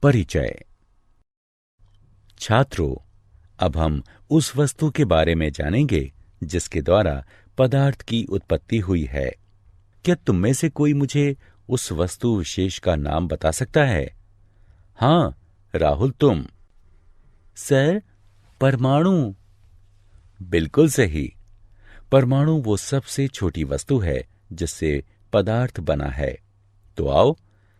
परिचय। छात्रों, अब हम उस वस्तु के बारे में जानेंगे जिसके द्वारा पदार्थ की उत्पत्ति हुई है। क्या तुम में से कोई मुझे उस वस्तु विशेष का नाम बता सकता है? हाँ, राहुल, तुम। सर, परमाणु। बिल्कुल सही। परमाणु वो सबसे छोटी वस्तु है जिससे पदार्थ बना है। तो आओ,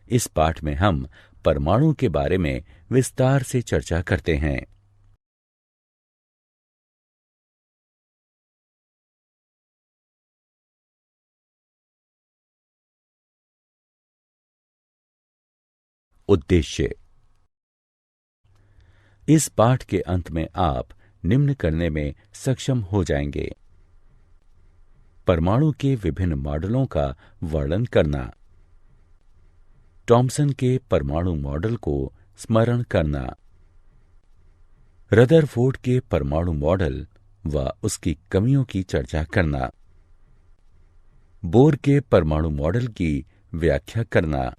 इस पाठ में हम परमाणु के बारे में विस्तार से चर्चा करते हैं। उद्देश्य। इस पाठ के अंत में आप निम्न करने में सक्षम हो जाएंगे: परमाणु के विभिन्न मॉडलों का वर्णन करना, थॉम्सन के परमाणु मॉडल को स्मरण करना, रदरफोर्ड के परमाणु मॉडल व उसकी कमियों की चर्चा करना, बोर के परमाणु मॉडल की व्याख्या करना,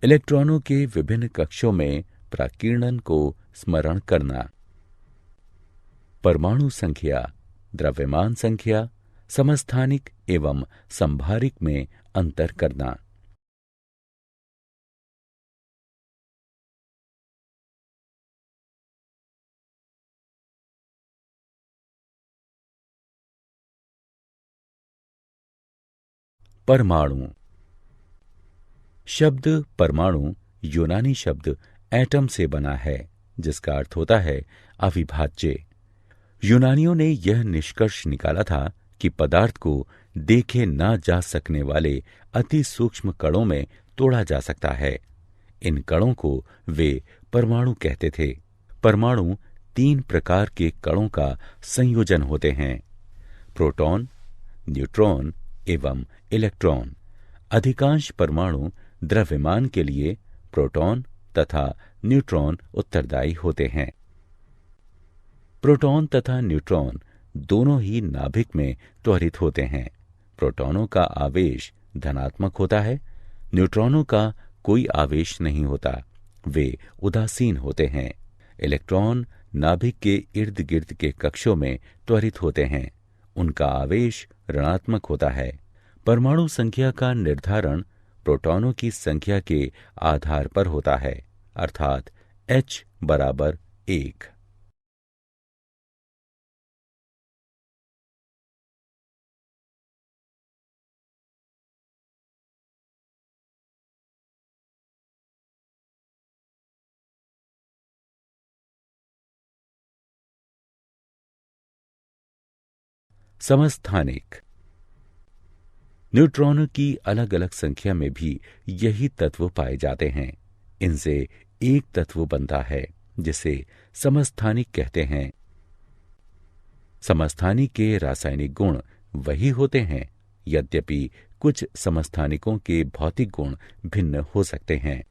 इलेक्ट्रॉनों के विभिन्न कक्षों में प्राकीर्णन को स्मरण करना, परमाणु संख्या, द्रव्यमान संख्या, समस्थानिक एवं संभारिक में अंतर करना। परमाणु शब्द परमाणु यूनानी शब्द एटम से बना है, जिसका अर्थ होता है अविभाज्य। यूनानियों ने यह निष्कर्ष निकाला था कि पदार्थ को देखे ना जा सकने वाले अति सूक्ष्म कणों में तोड़ा जा सकता है। इन कणों को वे परमाणु कहते थे। परमाणु 3 प्रकार के कणों का संयोजन होते हैं: प्रोटॉन, न्यूट्रॉन एवं इलेक्ट्रॉन। अधिकांश परमाणु द्रव्यमान के लिए प्रोटॉन तथा न्यूट्रॉन उत्तरदायी होते हैं। प्रोटॉन तथा न्यूट्रॉन दोनों ही नाभिक में त्वरित होते हैं। प्रोटॉनों का आवेश धनात्मक होता है, न्यूट्रॉनों का कोई आवेश नहीं होता, वे उदासीन होते हैं। इलेक्ट्रॉन नाभिक के इर्द गिर्द के कक्षों में त्वरित होते हैं, उनका आवेश ऋणात्मक होता है। परमाणु संख्या का निर्धारण प्रोटॉनों की संख्या के आधार पर होता है, अर्थात H बराबर 1। समस्थानिक। न्यूट्रॉनों की अलग अलग संख्या में भी यही तत्व पाए जाते हैं। इनसे एक तत्व बनता है जिसे समस्थानिक कहते हैं। समस्थानिक के रासायनिक गुण वही होते हैं, यद्यपि कुछ समस्थानिकों के भौतिक गुण भिन्न हो सकते हैं।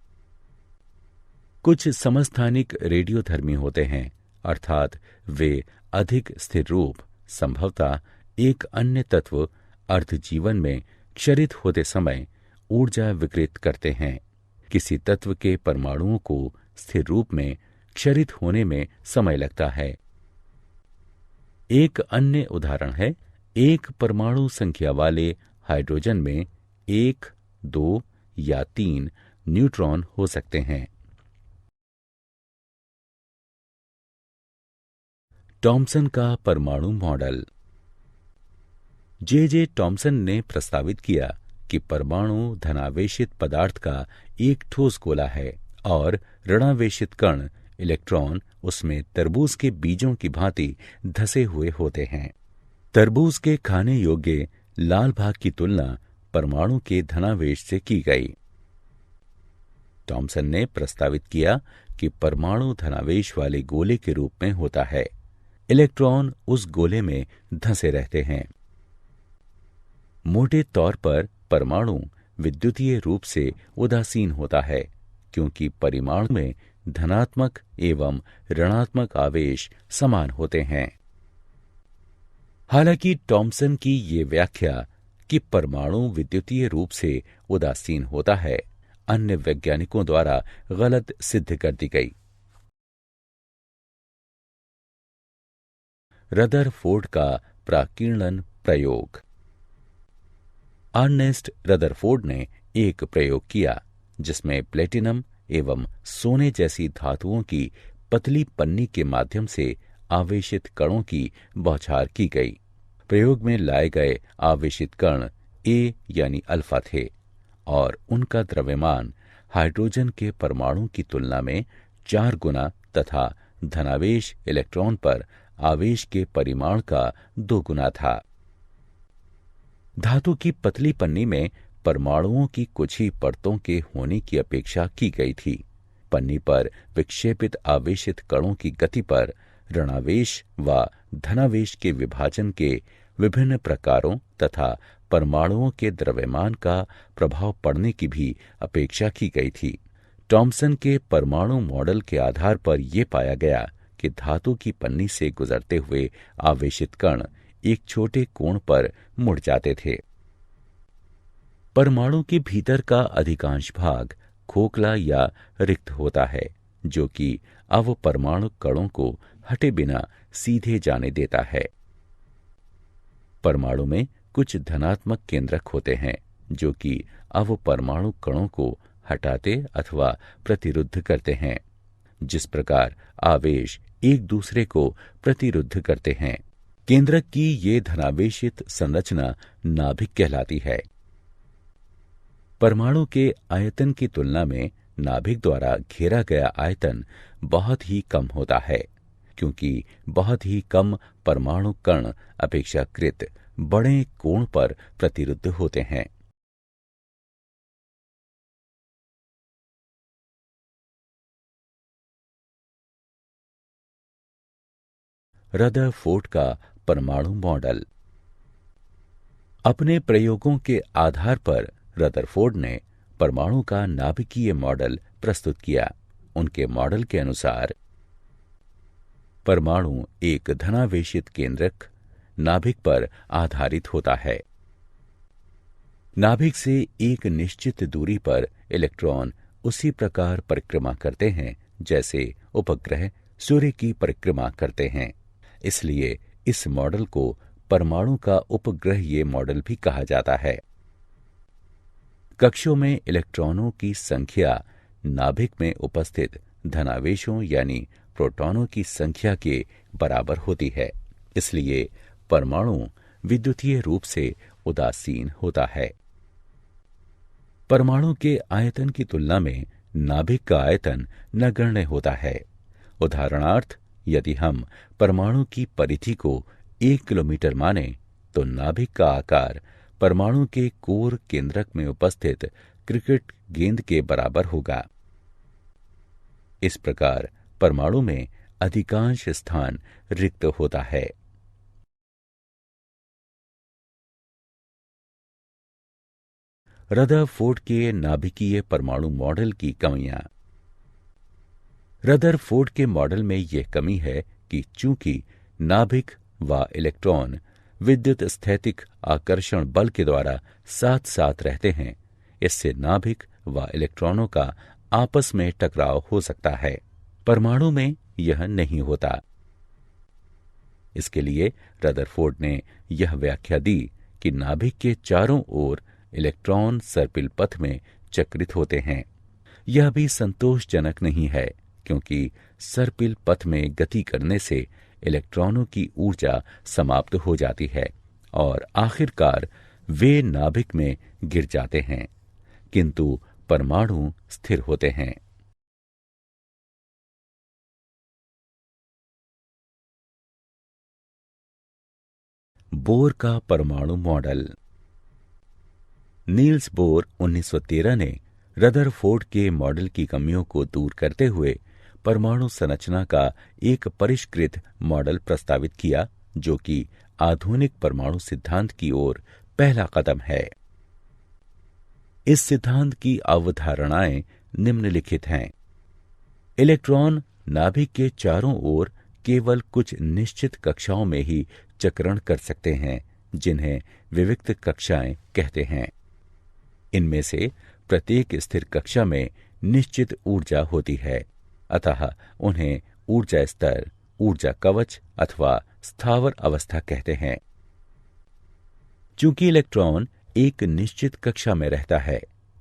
कुछ समस्थानिक रेडियोधर्मी होते हैं, अर्थात वे अधिक स्थिर रूप, संभवतः एक अन्य तत्व अर्धजीवन में क्षरित होते समय ऊर्जा विकृत करते हैं। किसी तत्व के परमाणुओं को स्थिर रूप में क्षरित होने में समय लगता है। एक अन्य उदाहरण है, एक परमाणु संख्या वाले हाइड्रोजन में 1, 2 या 3 न्यूट्रॉन हो सकते हैं। थॉम्सन का परमाणु मॉडल। जे थॉम्सन ने प्रस्तावित किया कि परमाणु धनावेशित पदार्थ का एक ठोस गोला है और ऋणावेशित कण इलेक्ट्रॉन उसमें तरबूज के बीजों की भांति धसे हुए होते हैं। तरबूज के खाने योग्य लाल भाग की तुलना परमाणु के धनावेश से की गई। थॉम्सन ने प्रस्तावित किया कि परमाणु धनावेश वाले गोले के रूप में होता है। इलेक्ट्रॉन उस गोले में धंसे रहते हैं। मोटे तौर पर परमाणु विद्युतीय रूप से उदासीन होता है, क्योंकि परिमाणु में धनात्मक एवं ऋणात्मक आवेश समान होते हैं। हालांकि थॉम्सन की ये व्याख्या कि परमाणु विद्युतीय रूप से उदासीन होता है अन्य वैज्ञानिकों द्वारा गलत सिद्ध कर दी गई। रदरफोर्ड का प्राकीर्णन प्रयोग। अर्नेस्ट रदरफोर्ड ने एक प्रयोग किया जिसमें प्लेटिनम एवं सोने जैसी धातुओं की पतली पन्नी के माध्यम से आवेशित कणों की बौछार की गई। प्रयोग में लाए गए आवेशित कण ए यानी अल्फा थे और उनका द्रव्यमान हाइड्रोजन के परमाणु की तुलना में 4 गुना तथा धनावेश इलेक्ट्रॉन पर आवेश के परिमाण का 2 गुना था। धातु की पतली पन्नी में परमाणुओं की कुछ ही परतों के होने की अपेक्षा की गई थी। पन्नी पर विक्षेपित आवेशित कणों की गति पर ऋणावेश व धनावेश के विभाजन के विभिन्न प्रकारों तथा परमाणुओं के द्रव्यमान का प्रभाव पड़ने की भी अपेक्षा की गई थी। टॉमसन के परमाणु मॉडल के आधार पर यह पाया गया कि धातु की पन्नी से गुजरते हुए आवेशित कण एक छोटे कोण पर मुड़ जाते थे। परमाणु के भीतर का अधिकांश भाग खोखला या रिक्त होता है, जो कि अवपरमाणु कणों को हटे बिना सीधे जाने देता है। परमाणु में कुछ धनात्मक केंद्रक होते हैं, जो कि अवपरमाणु कणों को हटाते अथवा प्रतिरुद्ध करते हैं। जिस प्रकार आवेश एक दूसरे को प्रतिरुद्ध करते हैं, केंद्रक की ये धनावेशित संरचना नाभिक कहलाती है। परमाणु के आयतन की तुलना में नाभिक द्वारा घेरा गया आयतन बहुत ही कम होता है, क्योंकि बहुत ही कम परमाणु कण अपेक्षाकृत बड़े कोण पर प्रतिरुद्ध होते हैं। रदरफोर्ड का परमाणु मॉडल। अपने प्रयोगों के आधार पर रदरफोर्ड ने परमाणु का नाभिकीय मॉडल प्रस्तुत किया। उनके मॉडल के अनुसार परमाणु एक धनावेशित केंद्रक नाभिक पर आधारित होता है। नाभिक से एक निश्चित दूरी पर इलेक्ट्रॉन उसी प्रकार परिक्रमा करते हैं जैसे उपग्रह सूर्य की परिक्रमा करते हैं। इसलिए इस मॉडल को परमाणु का उपग्रहीय मॉडल भी कहा जाता है। कक्षों में इलेक्ट्रॉनों की संख्या नाभिक में उपस्थित धनावेशों यानी प्रोटॉनों की संख्या के बराबर होती है। इसलिए परमाणु विद्युतीय रूप से उदासीन होता है। परमाणु के आयतन की तुलना में नाभिक का आयतन नगण्य होता है। उदाहरणार्थ, यदि हम परमाणु की परिधि को 1 किलोमीटर माने तो नाभिक का आकार परमाणु के कोर केंद्रक में उपस्थित क्रिकेट गेंद के बराबर होगा। इस प्रकार परमाणु में अधिकांश स्थान रिक्त होता है। रदरफोर्ड के नाभिकीय परमाणु मॉडल की कमियां। रदरफोर्ड के मॉडल में यह कमी है कि चूंकि नाभिक व इलेक्ट्रॉन विद्युत स्थैतिक आकर्षण बल के द्वारा साथ साथ रहते हैं, इससे नाभिक व इलेक्ट्रॉनों का आपस में टकराव हो सकता है। परमाणु में यह नहीं होता। इसके लिए रदरफोर्ड ने यह व्याख्या दी कि नाभिक के चारों ओर इलेक्ट्रॉन सर्पिल पथ में चक्रित होते हैं। यह भी संतोषजनक नहीं है, क्योंकि सर्पिल पथ में गति करने से इलेक्ट्रॉनों की ऊर्जा समाप्त हो जाती है और आखिरकार वे नाभिक में गिर जाते हैं, किंतु परमाणु स्थिर होते हैं। बोर का परमाणु मॉडल। नील्स बोर 1913 ने रदरफोर्ड के मॉडल की कमियों को दूर करते हुए परमाणु संरचना का एक परिष्कृत मॉडल प्रस्तावित किया, जो कि आधुनिक परमाणु सिद्धांत की ओर पहला कदम है। इस सिद्धांत की अवधारणाएं निम्नलिखित हैं। इलेक्ट्रॉन नाभिक के चारों ओर केवल कुछ निश्चित कक्षाओं में ही चक्रण कर सकते हैं, जिन्हें विविक्त कक्षाएं कहते हैं। इनमें से प्रत्येक स्थिर कक्षा में निश्चित ऊर्जा होती है, अतः उन्हें ऊर्जा स्तर, ऊर्जा कवच अथवा स्थावर अवस्था कहते हैं। चूंकि इलेक्ट्रॉन एक निश्चित कक्षा में रहता है,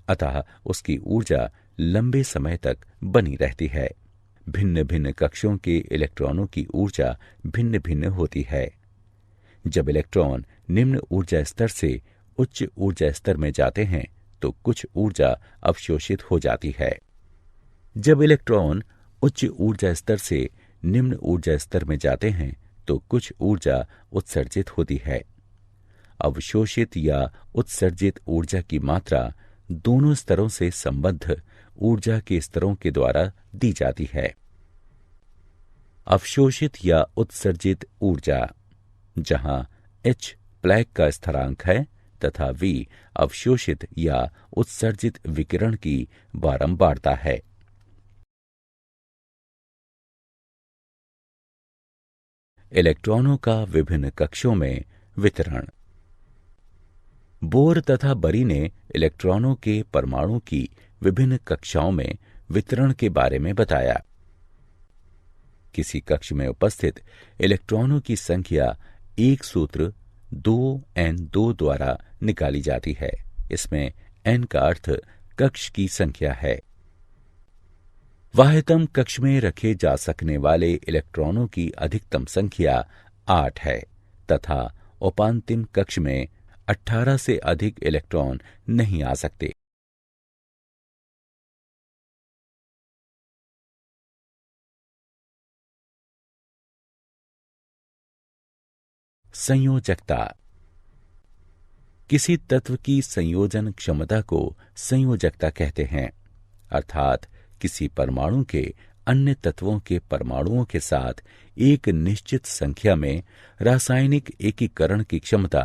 अतः उसकी ऊर्जा लंबे समय तक बनी रहती है। भिन्न भिन्न कक्षों के इलेक्ट्रॉनों की ऊर्जा भिन्न भिन्न होती है। जब इलेक्ट्रॉन निम्न ऊर्जा स्तर से उच्च ऊर्जा स्तर में जाते हैं तो कुछ ऊर्जा अवशोषित हो जाती है। जब इलेक्ट्रॉन उच्च ऊर्जा स्तर से निम्न ऊर्जा स्तर में जाते हैं तो कुछ ऊर्जा उत्सर्जित होती है। अवशोषित या उत्सर्जित ऊर्जा की मात्रा दोनों स्तरों से संबद्ध ऊर्जा के स्तरों के द्वारा दी जाती है। अवशोषित या उत्सर्जित ऊर्जा, जहां H प्लैंक का स्थिरांक है तथा V अवशोषित या उत्सर्जित विकिरण की बारंबारता है। इलेक्ट्रॉनों का विभिन्न कक्षों में वितरण। बोर तथा बरी ने इलेक्ट्रॉनों के परमाणु की विभिन्न कक्षाओं में वितरण के बारे में बताया। किसी कक्ष में उपस्थित इलेक्ट्रॉनों की संख्या एक सूत्र 2n2 द्वारा निकाली जाती है। इसमें n का अर्थ कक्ष की संख्या है। वाह्यतम कक्ष में रखे जा सकने वाले इलेक्ट्रॉनों की अधिकतम संख्या 8 है तथा उपांतिम कक्ष में 18 से अधिक इलेक्ट्रॉन नहीं आ सकते। संयोजकता। किसी तत्व की संयोजन क्षमता को संयोजकता कहते हैं, अर्थात किसी परमाणु के अन्य तत्वों के परमाणुओं के साथ एक निश्चित संख्या में रासायनिक एकीकरण की क्षमता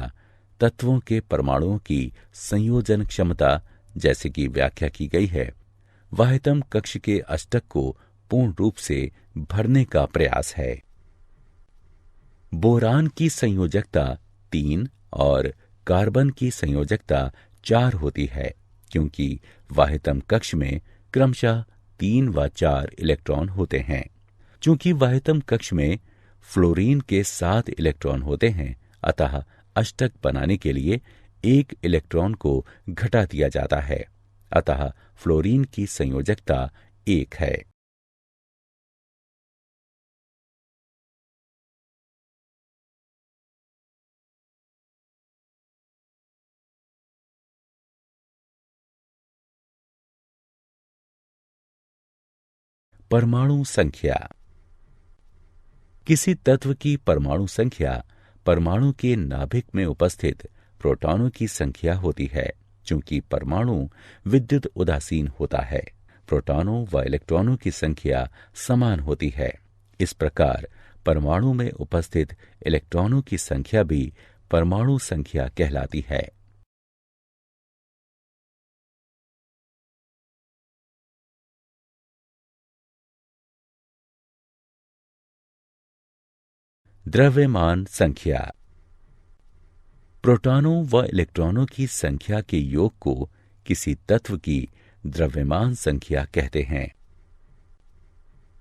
तत्वों के परमाणुओं की संयोजन क्षमता जैसे कि व्याख्या की गई है, वाह्यतम कक्ष के अष्टक को पूर्ण रूप से भरने का प्रयास है। बोरान की संयोजकता 3 और कार्बन की संयोजकता 4 होती है, क्योंकि वाह्यतम कक्ष में क्रमशः 3 व 4 इलेक्ट्रॉन होते हैं। चूंकि वाह्यतम कक्ष में फ्लोरीन के 7 इलेक्ट्रॉन होते हैं, अतः अष्टक बनाने के लिए 1 इलेक्ट्रॉन को घटा दिया जाता है, अतः फ्लोरीन की संयोजकता 1 है। परमाणु संख्या। किसी तत्व की परमाणु संख्या परमाणु के नाभिक में उपस्थित प्रोटॉनों की संख्या होती है। चूंकि परमाणु विद्युत उदासीन होता है, प्रोटॉनों व इलेक्ट्रॉनों की संख्या समान होती है। इस प्रकार परमाणु में उपस्थित इलेक्ट्रॉनों की संख्या भी परमाणु संख्या कहलाती है। द्रव्यमान संख्या। प्रोटॉनों व इलेक्ट्रॉनों की संख्या के योग को किसी तत्व की द्रव्यमान संख्या कहते हैं।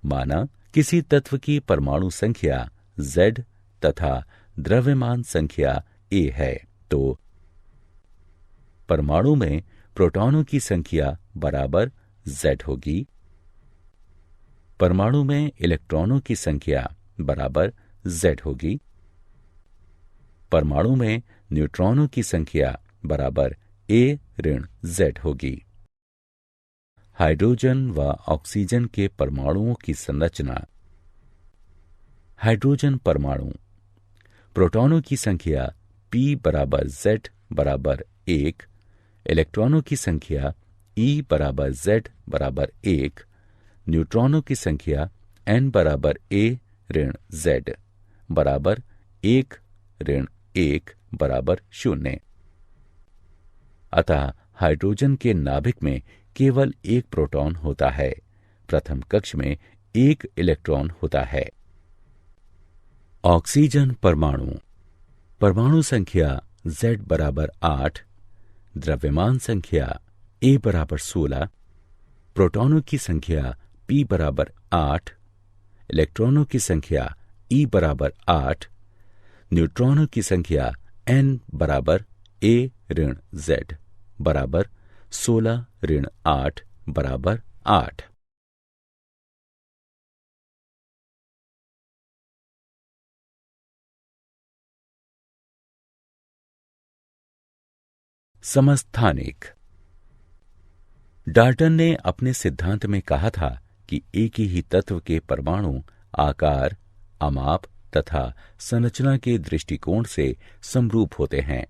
माना किसी तत्व की परमाणु संख्या Z तथा द्रव्यमान संख्या A है, तो परमाणु में प्रोटॉनों की संख्या बराबर Z होगी, परमाणु में इलेक्ट्रॉनों की संख्या बराबर Z होगी, परमाणु में न्यूट्रॉनों की संख्या बराबर A ऋण Z होगी। हाइड्रोजन व ऑक्सीजन के परमाणुओं की संरचना। हाइड्रोजन परमाणु प्रोटॉनों की संख्या P बराबर Z बराबर 1, इलेक्ट्रॉनों की संख्या E बराबर Z बराबर 1, न्यूट्रॉनों की संख्या N बराबर A ऋण Z बराबर 1 ऋण 1 बराबर 0। अतः हाइड्रोजन के नाभिक में केवल एक प्रोटॉन होता है, प्रथम कक्ष में एक इलेक्ट्रॉन होता है। ऑक्सीजन परमाणु परमाणु संख्या Z बराबर 8, द्रव्यमान संख्या A बराबर 16, प्रोटॉनों की संख्या P बराबर 8, इलेक्ट्रॉनों की संख्या E बराबर 8, न्यूट्रॉनों की संख्या N बराबर A ऋण Z बराबर 16 ऋण 8 बराबर 8। समस्थानिक। डाल्टन ने अपने सिद्धांत में कहा था कि एक ही तत्व के परमाणु आकार, अमाप तथा संरचना के दृष्टिकोण से समरूप होते हैं।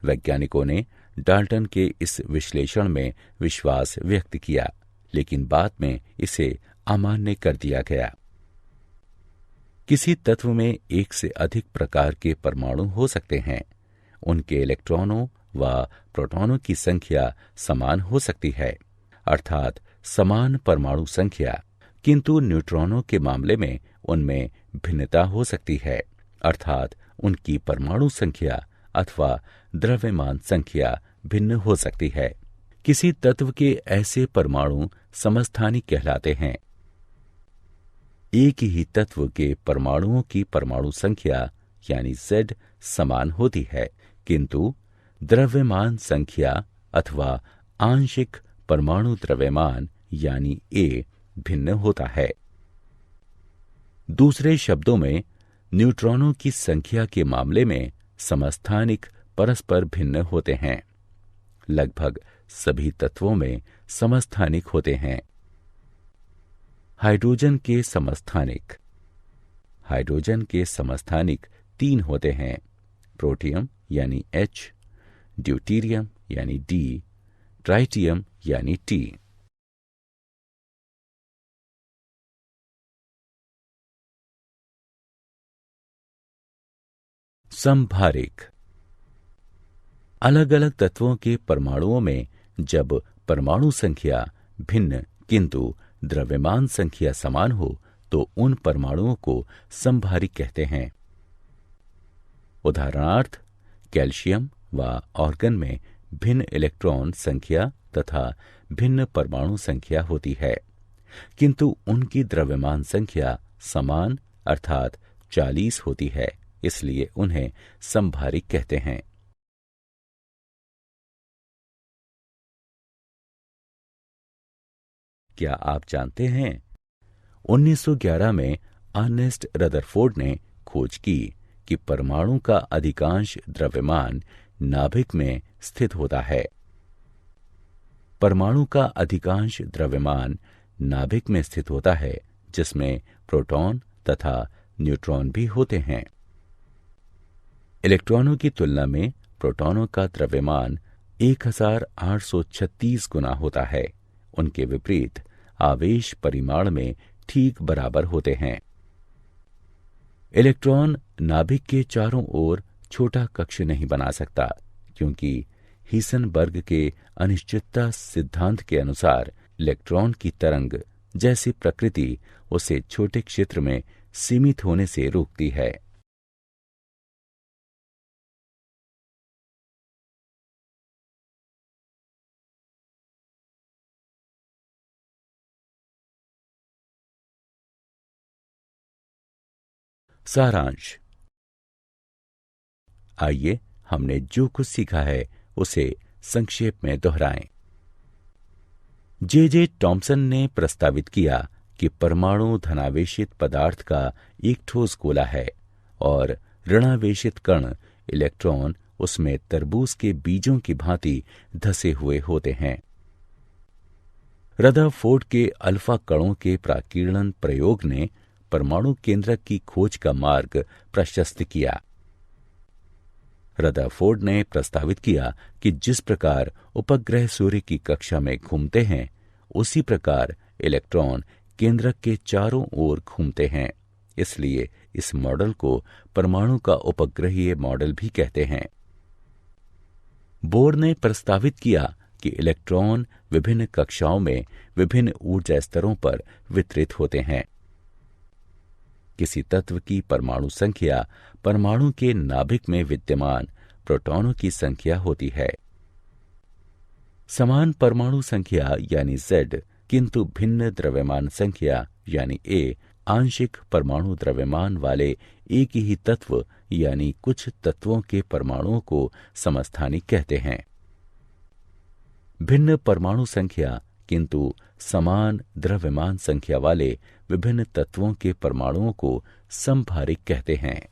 वैज्ञानिकों ने डाल्टन के इस विश्लेषण में विश्वास व्यक्त किया, लेकिन बाद में इसे अमान्य कर दिया गया। किसी तत्व में एक से अधिक प्रकार के परमाणु हो सकते हैं। उनके इलेक्ट्रॉनों व प्रोटॉनों की संख्या समान हो सकती है, अर्थात समान परमाणु संख्या, किंतु न्यूट्रॉनों के मामले में उनमें भिन्नता हो सकती है, अर्थात उनकी परमाणु संख्या अथवा द्रव्यमान संख्या भिन्न हो सकती है। किसी तत्व के ऐसे परमाणु समस्थानिक कहलाते हैं। एक ही तत्व के परमाणुओं की परमाणु संख्या यानी Z समान होती है, किंतु द्रव्यमान संख्या अथवा आंशिक परमाणु द्रव्यमान यानी A भिन्न होता है। दूसरे शब्दों में, न्यूट्रॉनों की संख्या के मामले में समस्थानिक परस्पर भिन्न होते हैं। लगभग सभी तत्वों में समस्थानिक होते हैं। हाइड्रोजन के समस्थानिक। हाइड्रोजन के समस्थानिक 3 होते हैं, प्रोटियम यानी H, ड्यूटीरियम यानी D, ट्राइटियम यानी T। समभारिक। अलग अलग तत्वों के परमाणुओं में जब परमाणु संख्या भिन्न किंतु द्रव्यमान संख्या समान हो तो उन परमाणुओं को समभारिक कहते हैं। उदाहरणार्थ, कैल्शियम व ऑर्गन में भिन्न इलेक्ट्रॉन संख्या तथा भिन्न परमाणु संख्या होती है, किंतु उनकी द्रव्यमान संख्या समान अर्थात 40 होती है, इसलिए उन्हें समभारिक कहते हैं। क्या आप जानते हैं 1911 में अर्नेस्ट रदरफोर्ड ने खोज की कि परमाणु का अधिकांश द्रव्यमान नाभिक में स्थित होता है। परमाणु का अधिकांश द्रव्यमान नाभिक में स्थित होता है, जिसमें प्रोटॉन तथा न्यूट्रॉन भी होते हैं। इलेक्ट्रॉनों की तुलना में प्रोटॉनों का द्रव्यमान 1836 गुना होता है। उनके विपरीत आवेश परिमाण में ठीक बराबर होते हैं। इलेक्ट्रॉन नाभिक के चारों ओर छोटा कक्ष नहीं बना सकता, क्योंकि हीसेनबर्ग के अनिश्चितता सिद्धांत के अनुसार इलेक्ट्रॉन की तरंग जैसी प्रकृति उसे छोटे क्षेत्र में सीमित होने से रोकती है। सारांश। आइए हमने जो कुछ सीखा है उसे संक्षेप में दोहराएं। जे टॉमसन ने प्रस्तावित किया कि परमाणु धनावेशित पदार्थ का एक ठोस गोला है और ऋणावेशित कण इलेक्ट्रॉन उसमें तरबूज के बीजों की भांति धसे हुए होते हैं। रदरफोर्ड के अल्फा कणों के प्राकीर्णन प्रयोग ने परमाणु केंद्रक की खोज का मार्ग प्रशस्त किया। रदरफोर्ड ने प्रस्तावित किया कि जिस प्रकार उपग्रह सूर्य की कक्षा में घूमते हैं, उसी प्रकार इलेक्ट्रॉन केंद्रक के चारों ओर घूमते हैं। इसलिए इस मॉडल को परमाणु का उपग्रहीय मॉडल भी कहते हैं। बोर ने प्रस्तावित किया कि इलेक्ट्रॉन विभिन्न कक्षाओं में विभिन्न ऊर्जा स्तरों पर वितरित होते हैं। किसी तत्व की परमाणु संख्या परमाणु के नाभिक में विद्यमान प्रोटॉनों की संख्या होती है। समान परमाणु संख्या यानी Z, किंतु भिन्न द्रव्यमान संख्या यानी A, आंशिक परमाणु द्रव्यमान वाले एक ही तत्व यानी कुछ तत्वों के परमाणुओं को समस्थानिक कहते हैं। भिन्न परमाणु संख्या किंतु समान द्रव्यमान संख्या वाले विभिन्न तत्वों के परमाणुओं को समभारिक कहते हैं।